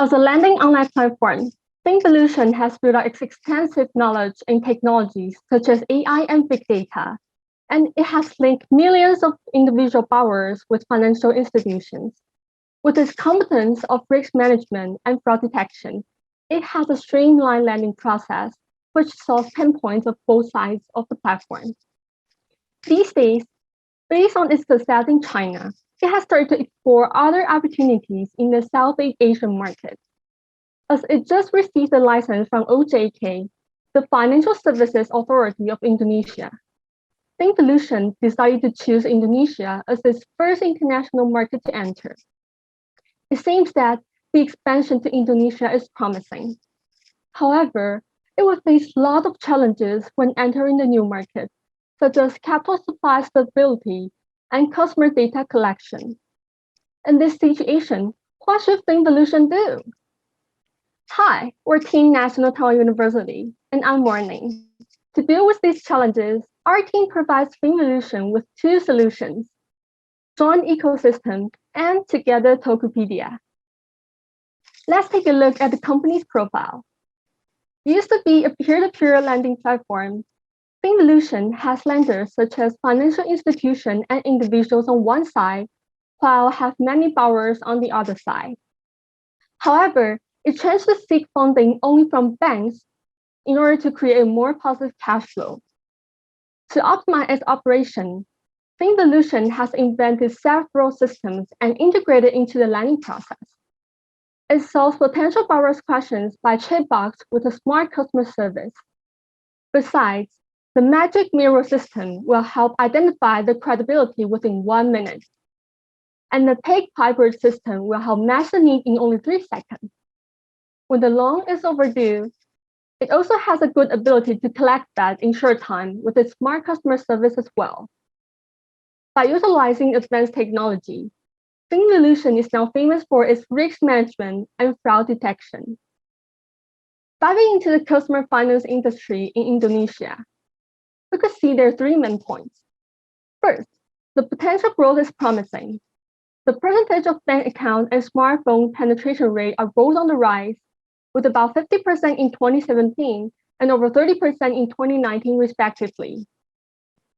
As a lending online platform, Finvolution has built up its extensive knowledge in technologies such as AI and big data, and it has linked millions of individual borrowers with financial institutions. With its competence of risk management and fraud detection, it has a streamlined lending process which solves pain points of both sides of the platform. These days, based on its success in China, it has started to explore other opportunities in the Southeast Asian market. As it just received a license from OJK, the Financial Services Authority of Indonesia, Finvolution decided to choose Indonesia as its first international market to enter. It seems that the expansion to Indonesia is promising. However, it will face a lot of challenges when entering the new market, such as capital supply stability and customer data collection. In this situation, what should Finvolution do? Hi, we're Team National Taiwan University, and I'm Morning. To deal with these challenges, our team provides Finvolution with two solutions: Joint Ecosystem and Together Tokopedia. Let's take a look at the company's profile. Used to be a peer-to-peer lending platform, Finvolution has lenders such as financial institutions and individuals on one side, while have many borrowers on the other side. However, it tends to seek funding only from banks in order to create a more positive cash flow. To optimize its operation, Finvolution has invented several systems and integrated into the lending process. It solves potential borrowers' questions by chatbots with a smart customer service. Besides, the magic mirror system will help identify the credibility within 1 minute. And the take piper system will help match the need in only 3 seconds. When the loan is overdue, it also has a good ability to collect that in short time with its smart customer service as well. By utilizing advanced technology, Finvolution is now famous for its risk management and fraud detection. Diving into the customer finance industry in Indonesia, we could see there are 3 main points. First, the potential growth is promising. The percentage of bank account and smartphone penetration rate are both on the rise, with about 50% in 2017 and over 30% in 2019 respectively.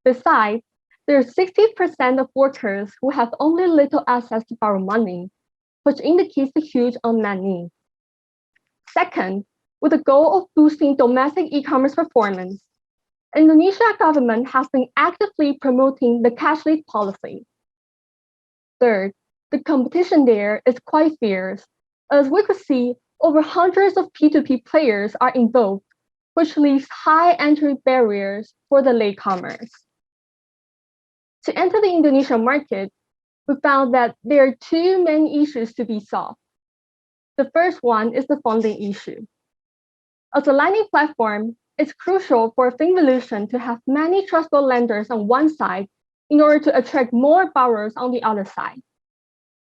Besides, there are 60% of workers who have only little access to borrow money, which indicates a huge unmet need. Second, with the goal of boosting domestic e-commerce performance, Indonesia government has been actively promoting the cashless policy. Third, the competition there is quite fierce, as we could see over hundreds of P2P players are involved, which leaves high entry barriers for the latecomers. To enter the Indonesian market, we found that there are 2 main issues to be solved. The first one is the funding issue. As a lending platform, it's crucial for Finvolution to have many trustable lenders on one side in order to attract more borrowers on the other side.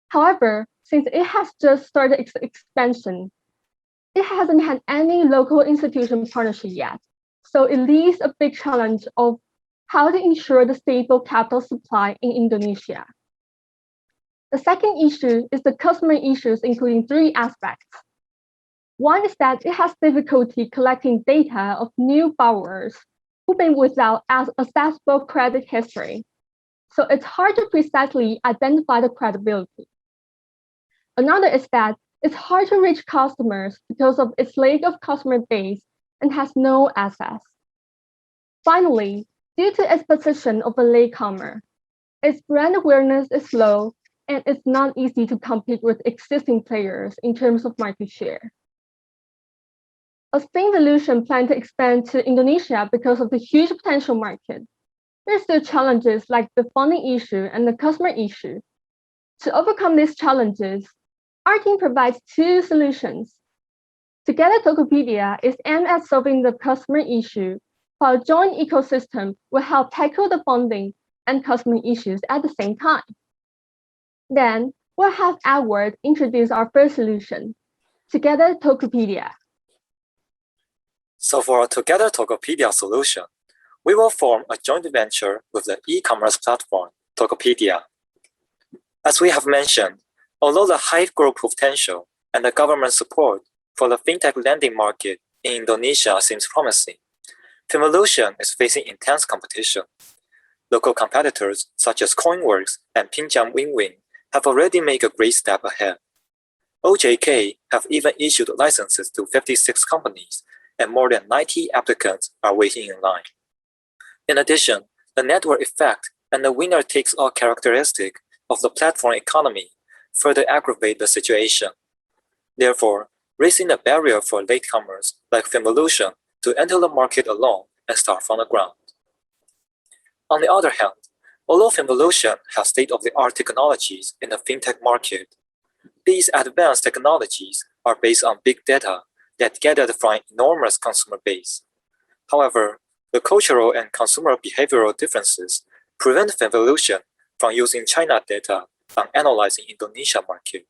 However, since it has just started its expansion, it hasn't had any local institution partnership yet, so it leaves a big challenge of how to ensure the stable capital supply in Indonesia. The second issue is the customer issues, including 3 aspects. One is that it has difficulty collecting data of new borrowers who've been without accessible credit history, so it's hard to precisely identify the credibility. Another is that it's hard to reach customers because of its lack of customer base and has no access. Finally, due to its position of a latecomer, its brand awareness is low and it's not easy to compete with existing players in terms of market share. As Finvolution plans to expand to Indonesia because of the huge potential market, there are still challenges like the funding issue and the customer issue. To overcome these challenges, our team provides 2 solutions. Together Tokopedia is aimed at solving the customer issue, while Joint Ecosystem will help tackle the funding and customer issues at the same time. Then, we'll have Edward introduce our first solution, Together Tokopedia. So for our Together Tokopedia solution, we will form a joint venture with the e-commerce platform, Tokopedia. As we have mentioned, although the high growth potential and the government support for the fintech lending market in Indonesia seems promising. Finvolution is facing intense competition. Local competitors such as Coinworks and Pinjam Wingwing have already made a great step ahead. OJK have even issued licenses to 56 companies, and more than 90 applicants are waiting in line. In addition, the network effect and the winner-takes-all characteristic of the platform economy further aggravate the situation. Therefore, raising the barrier for latecomers like Finvolution to enter the market alone and start from the ground. On the other hand, although Finvolution has state-of-the-art technologies in the fintech market, these advanced technologies are based on big data that gathered from an enormous consumer base. However, the cultural and consumer behavioral differences prevent Finvolution from using China data on analyzing Indonesia market.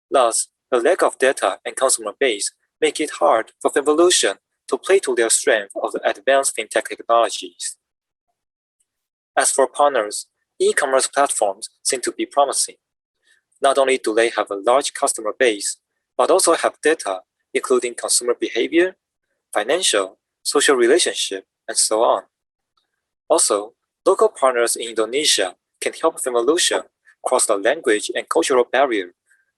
Thus, the lack of data and consumer base make it hard for Finvolution to play to their strength of the advanced fintech technologies. As for partners, e-commerce platforms seem to be promising. Not only do they have a large customer base, but also have data including consumer behavior, financial, social relationship, and so on. Also, local partners in Indonesia can help Finvolution cross the language and cultural barrier,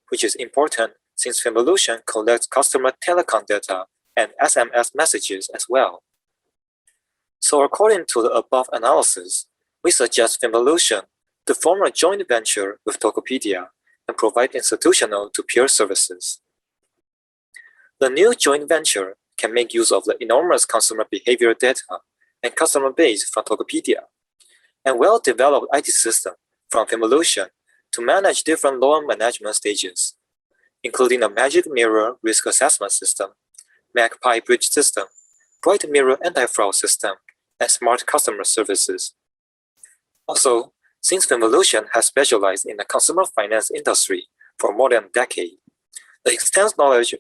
which is important since Finvolution collects customer telecom data and SMS messages as well. So according to the above analysis, we suggest Finvolution to form a joint venture with Tokopedia and provide institutional to peer services. The new joint venture can make use of the enormous consumer behavior data and customer base from Tokopedia, and well-developed IT system from Finvolution to manage different loan management stages, including a Magic Mirror risk assessment system, Magpie bridge system, Bright Mirror anti-fraud system, and smart customer services. Also, since Finvolution has specialized in the consumer finance industry for more than a decade, the extensive knowledge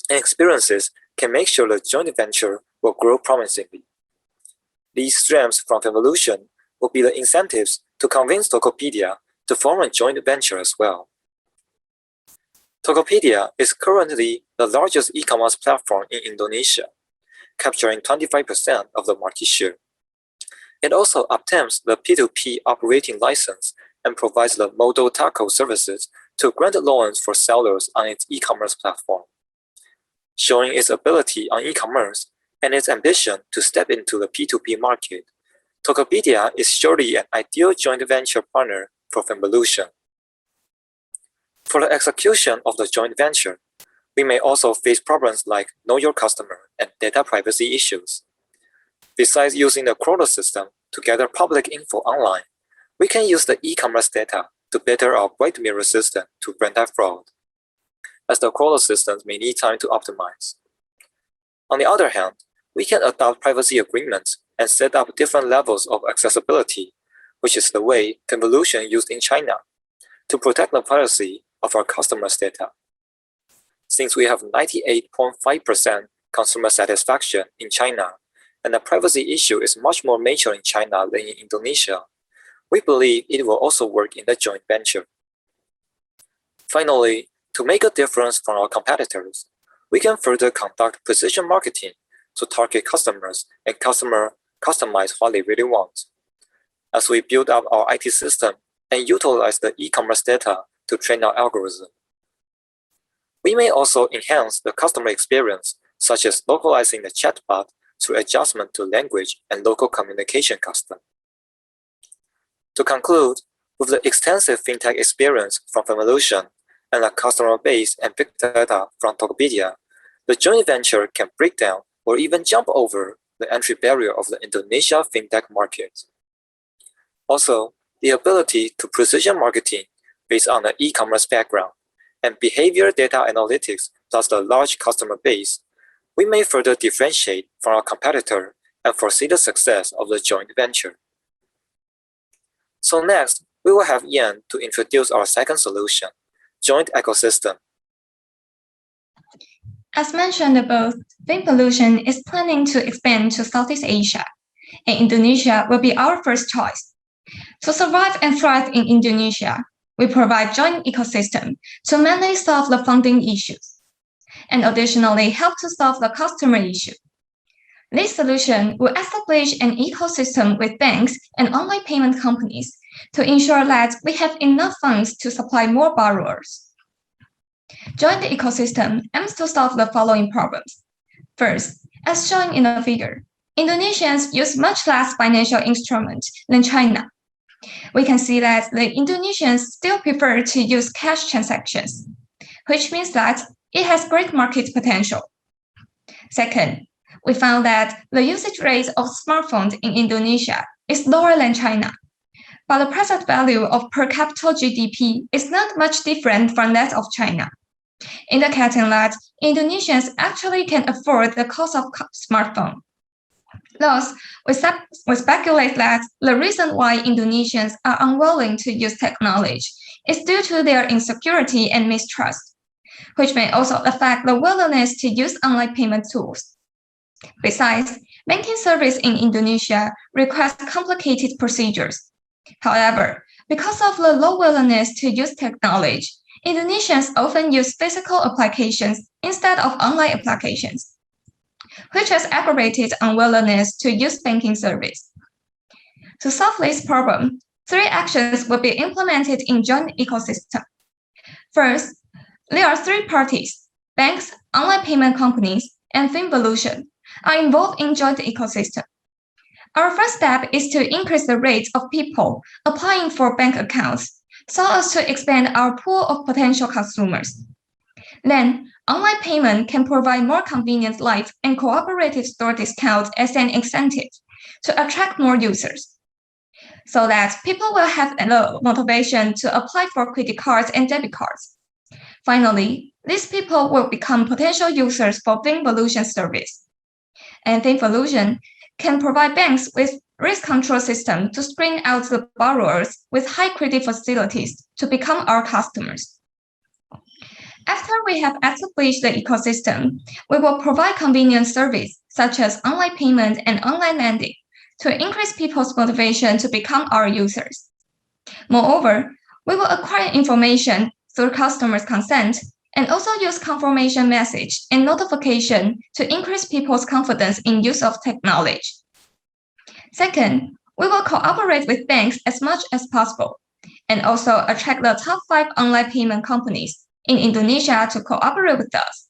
and experiences can make sure the joint venture will grow promisingly. These strengths from Finvolution will be the incentives to convince Tokopedia to form a joint venture as well. Tokopedia is currently the largest e-commerce platform in Indonesia, capturing 25% of the market share. It also obtains the P2P operating license and provides the modal taco services to grant loans for sellers on its e-commerce platform. Showing its ability on e-commerce and its ambition to step into the P2P market, Tokopedia is surely an ideal joint venture partner for Finvolution. For the execution of the joint venture, we may also face problems like know your customer and data privacy issues. Besides using the crawler system to gather public info online, we can use the e-commerce data to better our Bright Mirror system to prevent fraud, as the crawler systems may need time to optimize. On the other hand, we can adopt privacy agreements and set up different levels of accessibility, which is the way Finvolution used in China, to protect the privacy of our customers' data. Since we have 98.5% consumer satisfaction in China, and the privacy issue is much more major in China than in Indonesia, we believe it will also work in the joint venture. Finally, to make a difference from our competitors, we can further conduct precision marketing to target customers and customize what they really want. As we build up our IT system and utilize the e-commerce data to train our algorithm, we may also enhance the customer experience, such as localizing the chatbot through adjustment to language and local communication custom. To conclude, with the extensive fintech experience from Finvolution and a customer base and big data from Tokopedia, the joint venture can break down or even jump over the entry barrier of the Indonesia fintech market. Also, the ability to precision marketing based on the e-commerce background and behavior data analytics plus the large customer base, we may further differentiate from our competitor and foresee the success of the joint venture. So next, we will have Yan to introduce our second solution, joint ecosystem. As mentioned above, Finvolution is planning to expand to Southeast Asia, and Indonesia will be our first choice. To survive and thrive in Indonesia, we provide joint ecosystem to mainly solve the funding issues, and additionally help to solve the customer issue. This solution will establish an ecosystem with banks and online payment companies to ensure that we have enough funds to supply more borrowers. Joint ecosystem aims to solve the following problems. First, as shown in the figure, Indonesians use much less financial instruments than China. We can see that the Indonesians still prefer to use cash transactions, which means that it has great market potential. Second, we found that the usage rate of smartphones in Indonesia is lower than China, but the present value of per capita GDP is not much different from that of China, indicating that Indonesians actually can afford the cost of smartphone. Thus, we speculate that the reason why Indonesians are unwilling to use technology is due to their insecurity and mistrust, which may also affect the willingness to use online payment tools. Besides, banking service in Indonesia requires complicated procedures. However, because of the low willingness to use technology, Indonesians often use physical applications instead of online applications, which has aggravated unwillingness to use banking service. To solve this problem, 3 actions will be implemented in joint ecosystem. First, there are 3 parties, banks, online payment companies, and FinVolution, are involved in joint ecosystem. Our first step is to increase the rate of people applying for bank accounts so as to expand our pool of potential consumers. Then, online payment can provide more convenient life and cooperative store discounts as an incentive to attract more users, so that people will have the motivation to apply for credit cards and debit cards. Finally, these people will become potential users for FinVolution service. And FinVolution can provide banks with risk control system to screen out the borrowers with high credit facilities to become our customers. After we have established the ecosystem, we will provide convenient service such as online payment and online lending to increase people's motivation to become our users. Moreover, we will acquire information through customers' consent and also use confirmation message and notification to increase people's confidence in use of technology. Second, we will cooperate with banks as much as possible and also attract the top 5 online payment companies in Indonesia to cooperate with us.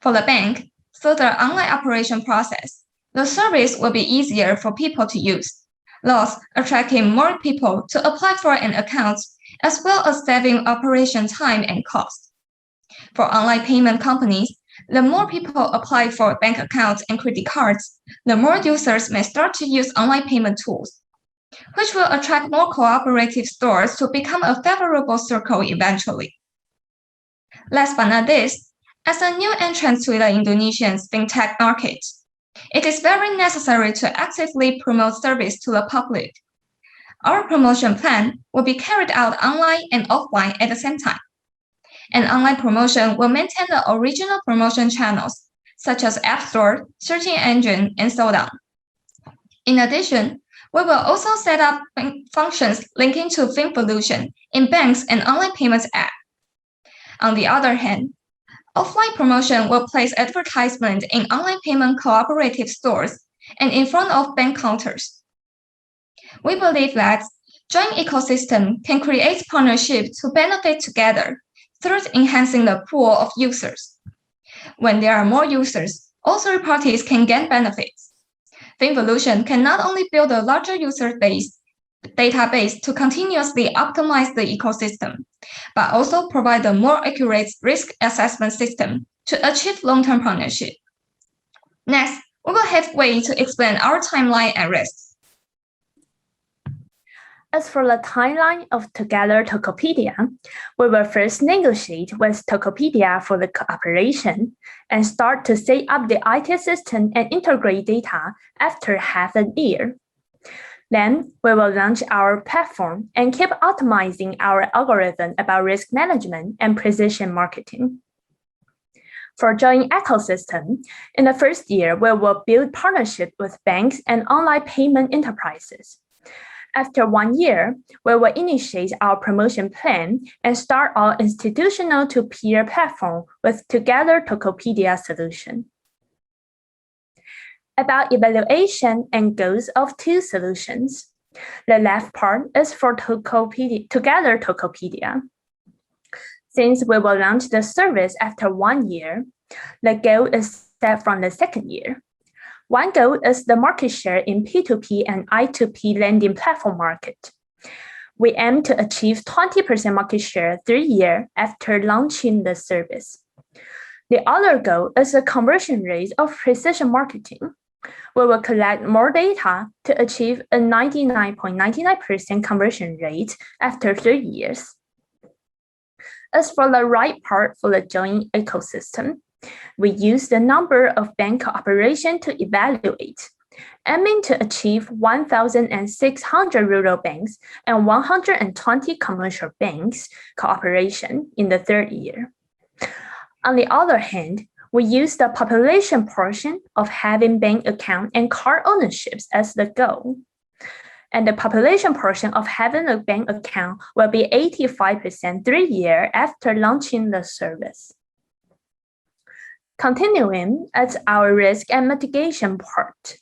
For the bank, through the online operation process, the service will be easier for people to use, thus attracting more people to apply for an account as well as saving operation time and cost. For online payment companies, the more people apply for bank accounts and credit cards, the more users may start to use online payment tools, which will attract more cooperative stores to become a favorable circle eventually. Last but not least, as a new entrant to the Indonesian fintech market, it is very necessary to actively promote service to the public. Our promotion plan will be carried out online and offline at the same time. And online promotion will maintain the original promotion channels, such as App Store, searching engine, and so on. In addition, we will also set up functions linking to FinVolution in banks and online payments app. On the other hand, offline promotion will place advertisement in online payment cooperative stores and in front of bank counters. We believe that joint ecosystem can create partnerships to benefit together through enhancing the pool of users. When there are more users, all 3 parties can gain benefits. FinVolution can not only build a larger user database to continuously optimize the ecosystem, but also provide a more accurate risk assessment system to achieve long-term partnership. Next, we will have Wei to explain our timeline and risks. As for the timeline of Together Tokopedia, we will first negotiate with Tokopedia for the cooperation and start to set up the IT system and integrate data after half a year. Then we will launch our platform and keep optimizing our algorithm about risk management and precision marketing. For joint ecosystem, in the first year, we will build partnership with banks and online payment enterprises. After 1 year, we will initiate our promotion plan and start our institutional to peer platform with Together Tokopedia solution. About evaluation and goals of two solutions. The left part is for Together Tokopedia. Since we will launch the service after 1 year, the goal is set from the second year. One goal is the market share in P2P and I2P lending platform market. We aim to achieve 20% market share 3 years after launching the service. The other goal is the conversion rate of precision marketing. We will collect more data to achieve a 99.99% conversion rate after 3 years. As for the right part for the joint ecosystem, we use the number of bank cooperation to evaluate, aiming to achieve 1,600 rural banks and 120 commercial banks cooperation in the third year. On the other hand, we use the population portion of having bank account and car ownerships as the goal. And the population portion of having a bank account will be 85% 3 years after launching the service. Continuing at our risk and mitigation part.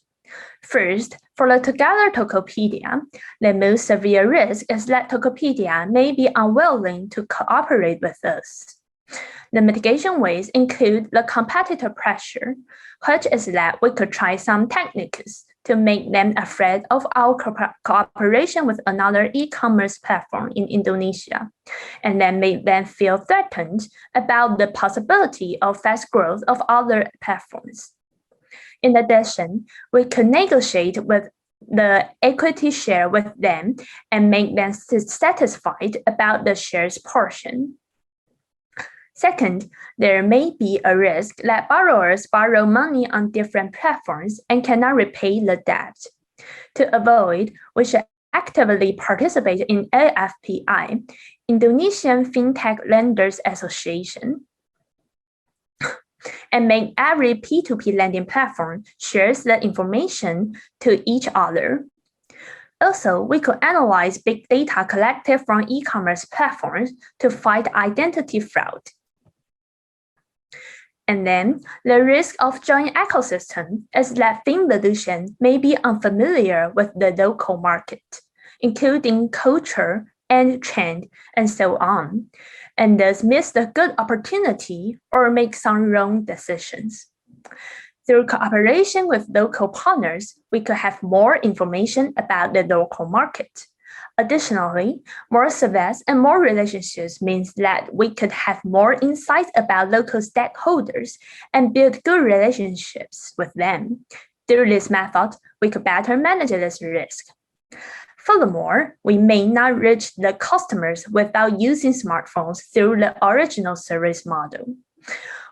First, for the Together Tokopedia, the most severe risk is that Tokopedia may be unwilling to cooperate with us. The mitigation ways include the competitor pressure, which is that we could try some techniques to make them afraid of our cooperation with another e-commerce platform in Indonesia, and then make them feel threatened about the possibility of fast growth of other platforms. In addition, we could negotiate with the equity share with them and make them satisfied about the shares portion. Second, there may be a risk that borrowers borrow money on different platforms and cannot repay the debt. To avoid, we should actively participate in AFPI, Indonesian Fintech Lenders Association, and make every P2P lending platform shares the information to each other. Also, we could analyze big data collected from e-commerce platforms to fight identity fraud. And then, the risk of joint ecosystem is that FinVolution may be unfamiliar with the local market, including culture and trend and so on, and thus miss the good opportunity or make some wrong decisions. Through cooperation with local partners, we could have more information about the local market. Additionally, more service and more relationships means that we could have more insights about local stakeholders and build good relationships with them. Through this method, we could better manage this risk. Furthermore, we may not reach the customers without using smartphones through the original service model.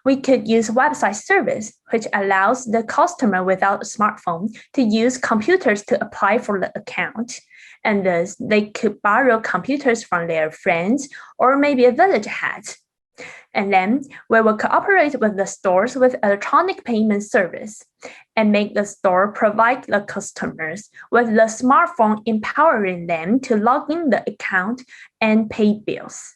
We could use website service, which allows the customer without a smartphone to use computers to apply for the account. And thus, they could borrow computers from their friends or maybe a village head. And then we will cooperate with the stores with electronic payment service and make the store provide the customers with the smartphone, empowering them to log in the account and pay bills.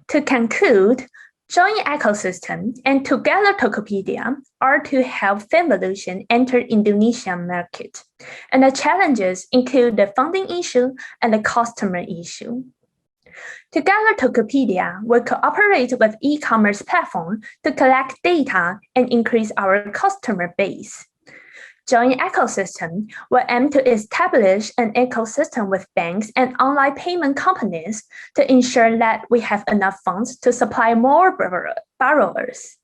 To conclude, joint ecosystem and Together Tokopedia are to help FinVolution enter Indonesian market, and the challenges include the funding issue and the customer issue. Together Tokopedia will cooperate with e-commerce platform to collect data and increase our customer base. Joint ecosystem will aim to establish an ecosystem with banks and online payment companies to ensure that we have enough funds to supply more borrowers.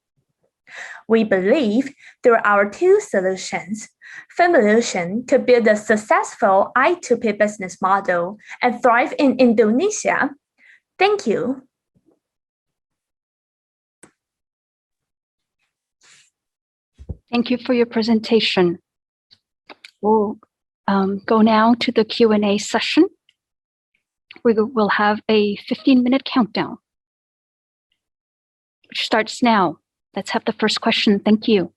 We believe through our two solutions, FinVolution could build a successful I2P business model and thrive in Indonesia. Thank you. Thank you for your presentation. We'll go now to the Q&A session. We will have a 15-minute countdown, which starts now. Let's have the first question. Thank you.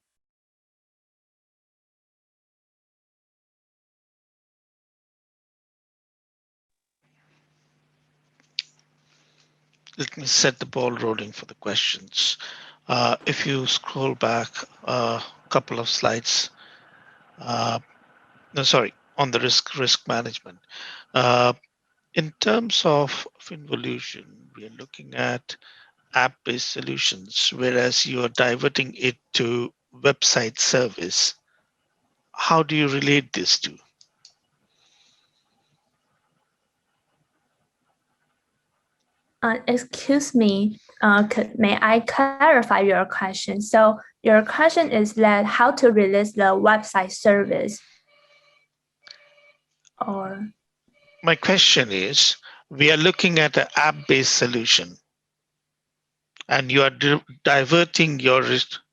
let me set the ball rolling for the questions. If you scroll back a couple of slides, no, sorry, on the risk management. In terms of Finvolution, we are looking at app-based solutions, whereas you are diverting it to website service. How do you relate these two? Excuse me, may I clarify your question? So your question is that how to release the website service? Or my question is, we are looking at an app-based solution, and you are diverting your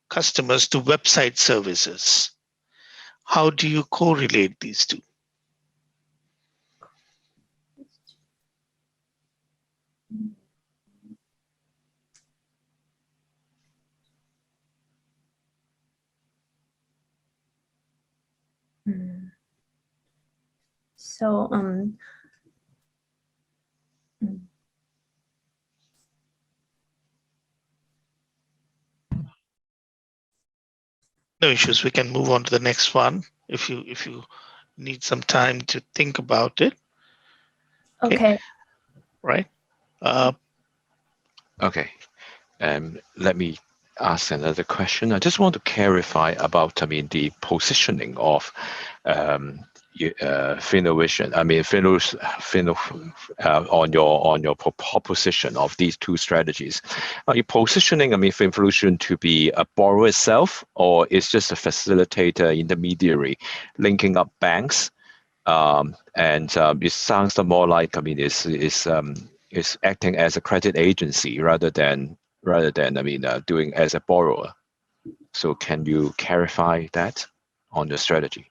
customers to website services. How do you correlate these two? so No issues. We can move on to the next one if you need some time to think about it. okay. Right. Okay. Let me ask another question. I just want to clarify about, the positioning of Finnovision. On your proposition of these two strategies. Are you positioning, Finvolution to be a borrower itself, or is just a facilitator, intermediary, linking up banks? It sounds more like, is acting as a credit agency rather than doing as a borrower. So can you clarify that on your strategy?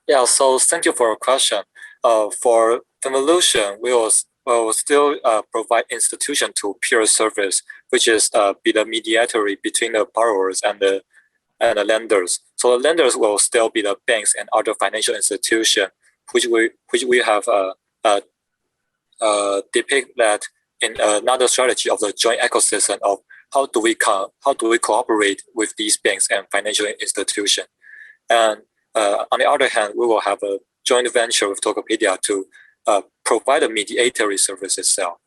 Yeah, so thank you for your question. For Finvolution, we will still provide institution to peer service, which is be the mediator between the borrowers and the lenders. So the lenders will still be the banks and other financial institutions, which we have depict that in another strategy of the joint ecosystem of how do we cooperate with these banks and financial institutions. And on the other hand, we will have a joint venture with Tokopedia to provide a mediatory service itself.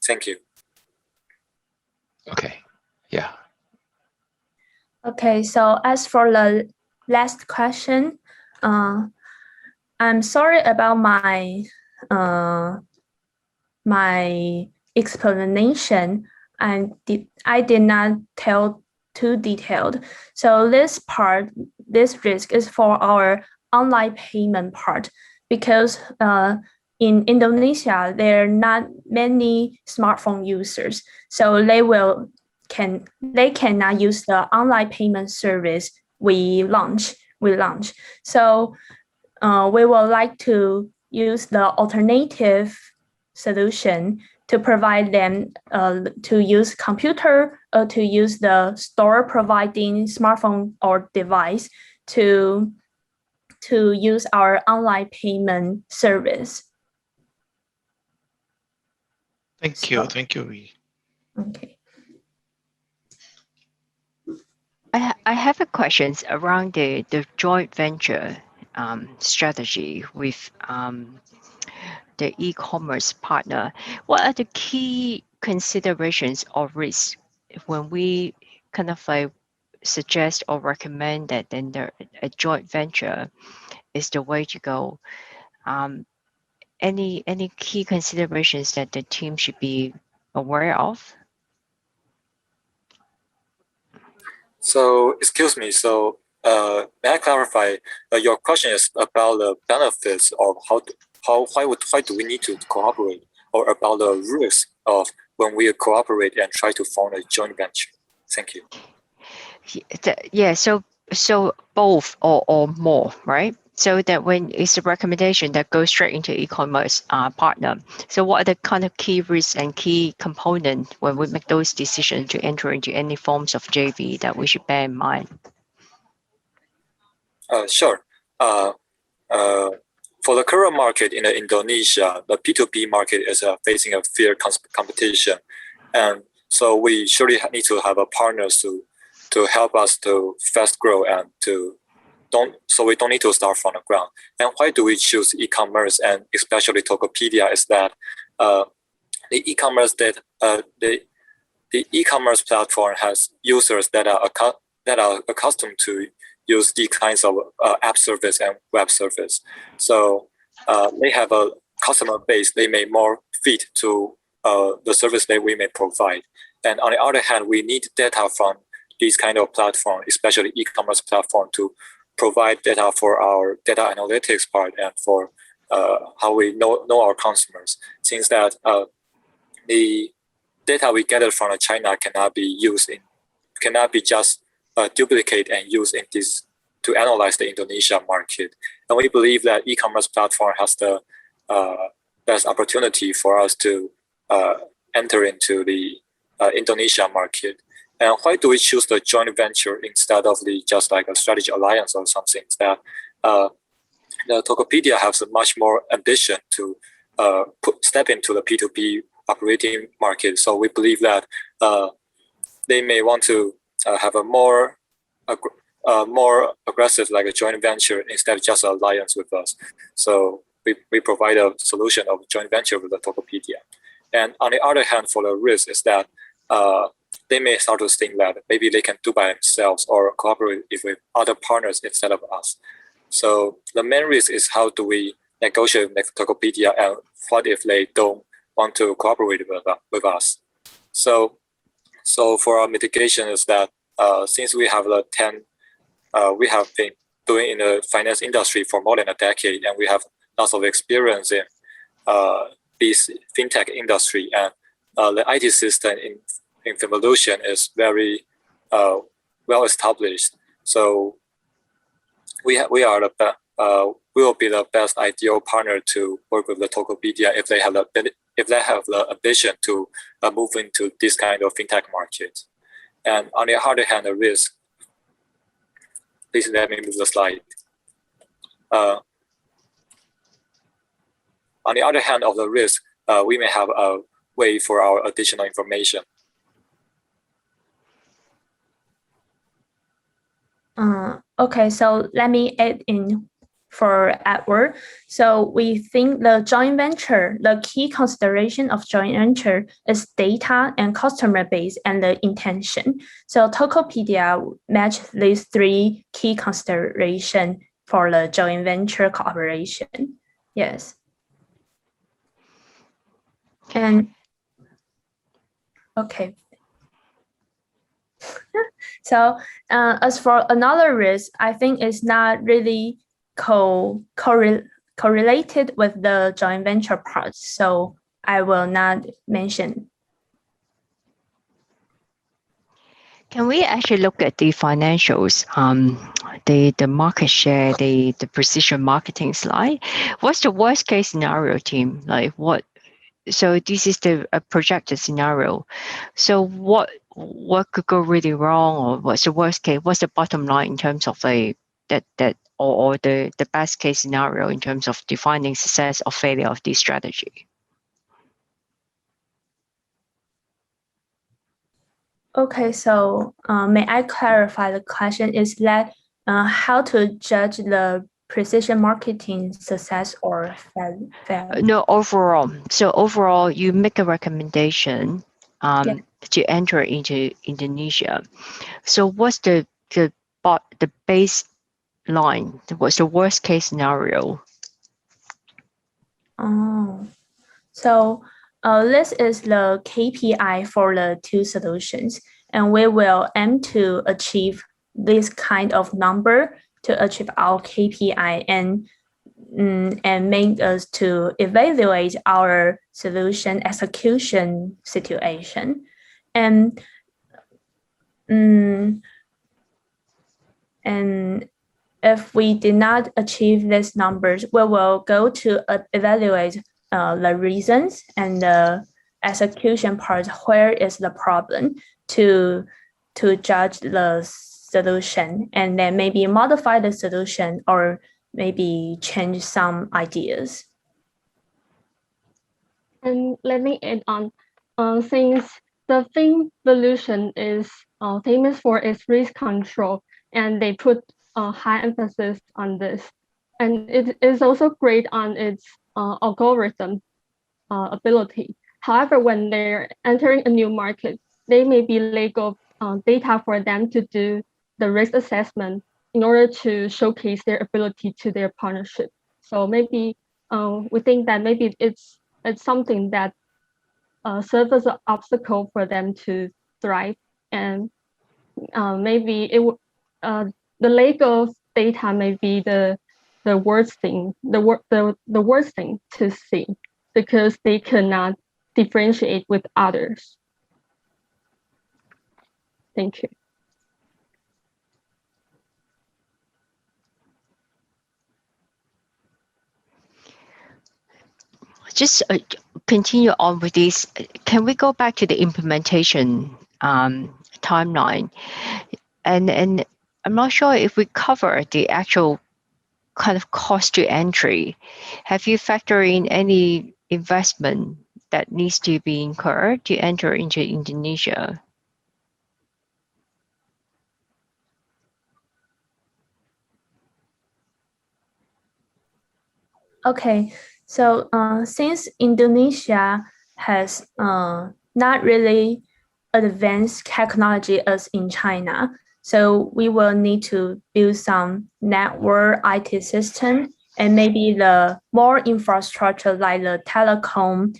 Thank you. Okay. Yeah. Okay, so as for the last question, I'm sorry about my explanation, and I did not tell too detailed. So this risk is for our online payment part, because in Indonesia there are not many smartphone users, so they cannot use the online payment service we launch. So we would like to use the alternative solution to provide them to use computer or to use the store providing smartphone or device to use our online payment service. Thank you. Thank you, Wee. Okay. I have a question around the joint venture strategy with the e-commerce partner. What are the key considerations or risks when we kind of like suggest or recommend that then a joint venture is the way to go? Any key considerations that the team should be aware of? So, excuse me. So, may I clarify? Your question is about the benefits of why do we need to cooperate, or about the risk of when we cooperate and try to form a joint venture? Thank you. Yeah. So both or more, right? So that when it's a recommendation that goes straight into e-commerce partner. So what are the kind of key risks and key components when we make those decisions to enter into any forms of JV that we should bear in mind? Sure. For the current market in Indonesia, the P2P market is facing a fierce competition, and so we surely need to have a partners to help us to fast grow and so we don't need to start from the ground. And why do we choose e-commerce and especially Tokopedia is that the e-commerce the e-commerce platform has users that are accustomed to use these kinds of app service and web service. So they have a customer base, they may more fit to the service that we may provide. And on the other hand, we need data from these kind of platform, especially e-commerce platform, to provide data for our data analytics part and for how we know our consumers. Since that the data we gather from China cannot be just duplicate and use in this to analyze the Indonesia market. And we believe that e-commerce platform has the best opportunity for us to enter into the Indonesia market. And why do we choose the joint venture instead of just like a strategy alliance or something? That the Tokopedia has a much more ambition to step into the P2P operating market. So we believe that they may want to have a more aggressive like a joint venture instead of just an alliance with us. So we provide a solution of joint venture with the Tokopedia. And on the other hand, for the risk is that they may start to think that maybe they can do by themselves or cooperate with other partners instead of us. So the main risk is how do we negotiate with Tokopedia and what if they don't want to cooperate with us. So for our mitigation is that since we have we have been doing in the finance industry for more than a decade, and we have lots of experience in this fintech industry, and the IT system in Evolution is very well established. So we will be the best ideal partner to work with the Tokopedia if they have the ambition to move into this kind of fintech market. And on the other hand, the risk. Please let me move the slide. On the other hand of the risk, we may have a way for our additional information. Okay, so let me add in for Edward. So we think the joint venture, the key consideration of joint venture is data and customer base and the intention. So Tokopedia match these three key consideration for the joint venture cooperation. Yes. And okay. So as for another risk, I think it's not really correlated with the joint venture part, so I will not mention. Can we actually look at the financials, the market share, the precision marketing slide? What's the worst case scenario, team? Like what? So this is the projected scenario. So what could go really wrong, or what's the worst case? What's the bottom line in terms of the best case scenario in terms of defining success or failure of this strategy? Okay, so may I clarify the question is that how to judge the precision marketing success or failure? No, overall. So overall, you make a recommendation to enter into Indonesia. So what's the baseline? What's the worst case scenario? Oh, so this is the KPI for the two solutions, and we will aim to achieve this kind of number to achieve our KPI and make us to evaluate our solution execution situation. And if we did not achieve these numbers, we will go to evaluate the reasons and the execution part, where is the problem, to judge the solution, and then maybe modify the solution or maybe change some ideas. And let me add on, since the FinVolution is famous for its risk control, and they put a high emphasis on this, and it is also great on its algorithm ability. However, when they're entering a new market, they may be lack of data for them to do the risk assessment in order to showcase their ability to their partnership. So maybe we think that maybe it's something that serves as an obstacle for them to thrive, and maybe the lack of data may be the worst thing, the worst thing to see, because they cannot differentiate with others. Thank you. Just continue on with this. Can we go back to the implementation timeline? And I'm not sure if we cover the actual kind of cost to entry. Have you factored in any investment that needs to be incurred to enter into Indonesia? Okay, so since Indonesia has not really advanced technology as in China, so we will need to build some network IT system and maybe the more infrastructure like the telecom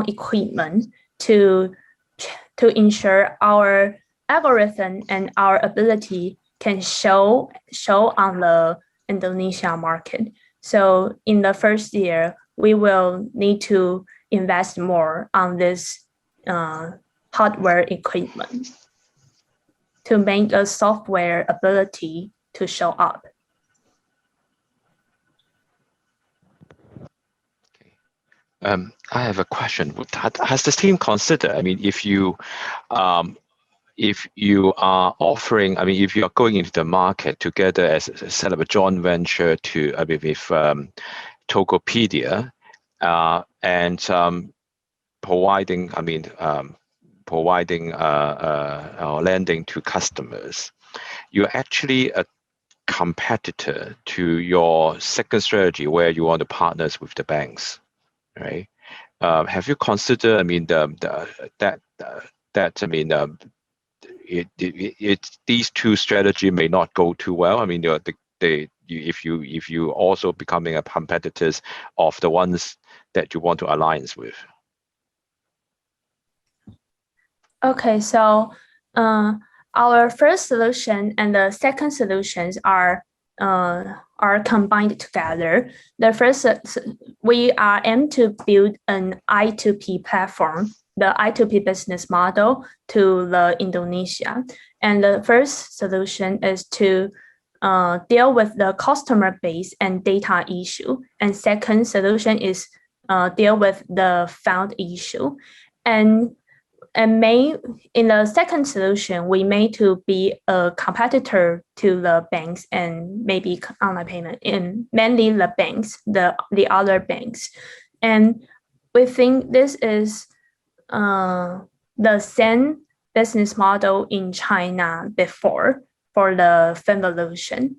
equipment to ensure our algorithm and our ability can show on the Indonesia market. So in the first year, we will need to invest more on this hardware equipment to make a software ability to show up. I have a question. Has the team considered, I mean, if you are offering, I mean, if you are going into the market together as a sort of a joint venture to, I mean, with Tokopedia and providing, I mean, lending to customers, you're actually a competitor to your second strategy where you want to partner with the banks, right? Have you considered, I mean, these two strategies may not go too well. I mean, if you also becoming a competitors of the ones that you want to alliance with. Okay, so our first solution and the second solutions are combined together. The first, we are aim to build an I2P platform, the I2P business model to the Indonesia. And the first solution is to deal with the customer base and data issue. And second solution is deal with the fund issue. And in the second solution, we made to be a competitor to the banks and maybe online payment, and mainly the banks, the other banks. And we think this is the same business model in China before for the FinVolution.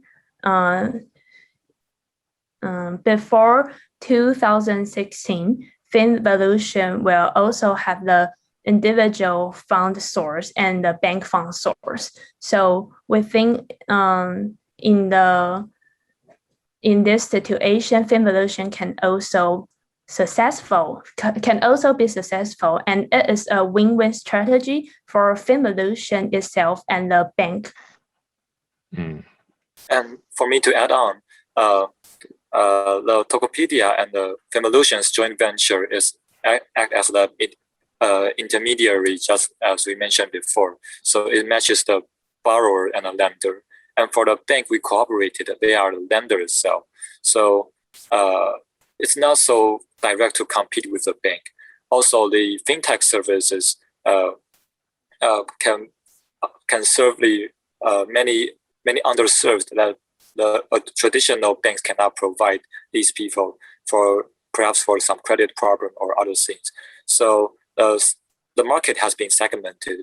Before 2016, FinVolution will also have the individual fund source and the bank fund source. So we think in this situation, FinVolution can also be successful, and it is a win-win strategy for FinVolution itself and the bank. And for me to add on, the Tokopedia and the FinVolution's joint venture act as the intermediary, just as we mentioned before. So it matches the borrower and the lender. And for the bank we cooperated, they are the lender itself. So it's not so direct to compete with the bank. Also, the fintech services can serve the many underserved that the traditional banks cannot provide these people for perhaps for some credit problem or other things. So the market has been segmented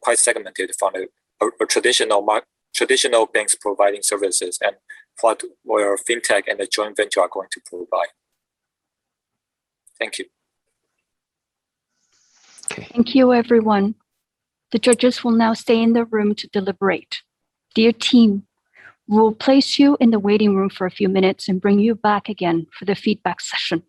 quite segmented from a traditional banks providing services and where fintech and the joint venture are going to provide. Thank you. Okay. Thank you, everyone. The judges will now stay in the room to deliberate. Dear team, we'll place you in the waiting room for a few minutes and bring you back again for the feedback session.